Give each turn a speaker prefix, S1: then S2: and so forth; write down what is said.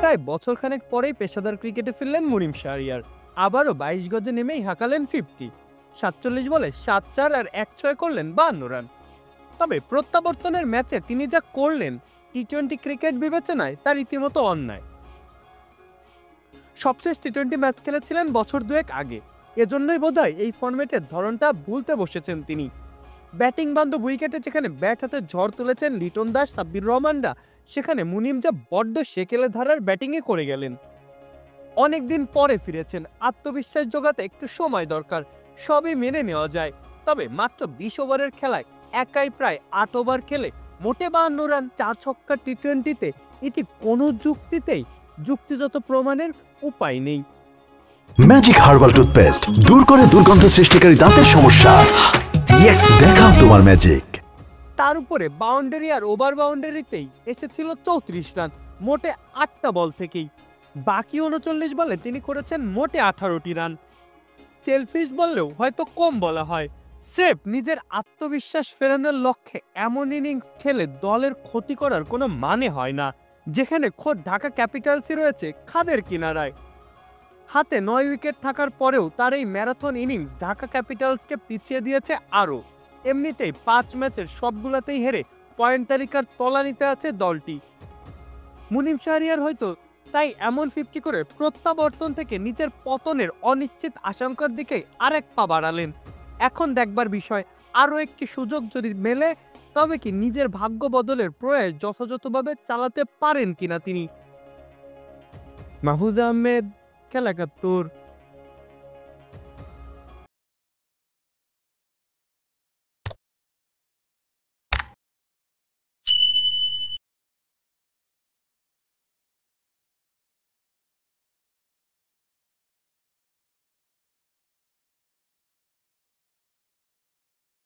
S1: প্রায় বছরখানেক পরেই পেশাদার ক্রিকেটে ফিরলেন মুনিম শাহরিয়ার। আবারও ২২ গজে নেমেই হাঁকালেন 50, ৪৭ বলে ৭-৪ আর ১-৬ করলেন ৫২ রান। তবে প্রত্যাবর্তনের ম্যাচে তিনি যা করলেন টি-20 ক্রিকেট বিবেচনায় তার রীতিমতো অন্যায়। সবশেষ টি-20 ম্যাচ খেলেছিলেন বছর দুয়েক আগে, এজন্যই বোধহয় এই ফরম্যাটের ধরনটা ভুলতে বসেছেন তিনি। ব্যাটিং বান্ধব উইকেটে যেখানে ব্যাট হাতে ঝড় তুলেছেন লিটন দাস, সাব্বির রহমানরা, সেখানে মুনিম যা বড্ড সেকেলে ধারার ব্যাটিংয়ে করে গেলেন। অনেকদিন পরে ফিরেছেন, আত্মবিশ্বাস জোগাতে একটু সময় দরকার, সবই মেনে নেওয়া যায়। তবে মাত্র ২০ ওভারের খেলায় একাই প্রায় ৮ ওভার খেলে মোটে ৫২ রান, ৪ ছক্কা টি-20-তে, এটি কোনো যুক্তিতেই যুক্তিগত প্রমাণের উপায় নেই।
S2: ম্যাজিক হার্বাল টুথপেস্ট দূর করে দুর্গন্ধ সৃষ্টিকারী দাঁতের সমস্যা। ইয়েস, দেখাও তোমার ম্যাজিক।
S1: তার উপরে বাউন্ডারি আর ওভার বাউন্ডারিতেই এসেছিল ৩৪ রান মোটে ৮টা বল থেকেই। বাকি ৩৯ বলে তিনি করেছেন মোটে ১৮টি রান। সেলফিশ বললেও হয়তো কম বলা হয়। স্রেফ নিজের আত্মবিশ্বাস ফেরানোর লক্ষ্যে এমন ইনিংস খেলে দলের ক্ষতি করার কোনো মানে হয় না, যেখানে খোদ ঢাকা ক্যাপিটালসই রয়েছে খাদের কিনারায়। হাতে ৯ উইকেট থাকার পরেও তার এই ম্যারাথন ইনিংস ঢাকা ক্যাপিটালসকে পিছিয়ে দিয়েছে আরও। এমনিতেই ৫ ম্যাচের সবগুলাতেই হেরে পয়েন্ট তালিকার তলানিতে আছে দলটি। মুনিম শাহরিয়ার হয়তো তাই এমন 50 করে প্রত্যাবর্তন থেকে নিজের পতনের অনিশ্চিত আশঙ্কার দিকে আরেক পা বাড়ালেন। এখন দেখবার বিষয়, আরও একটি সুযোগ যদি মেলে তবে কি নিজের ভাগ্য বদলের প্রয়াস যথাযথভাবে চালাতে পারেন কিনা তিনি। মাহফুজ আহমেদ, খেলা ৭১।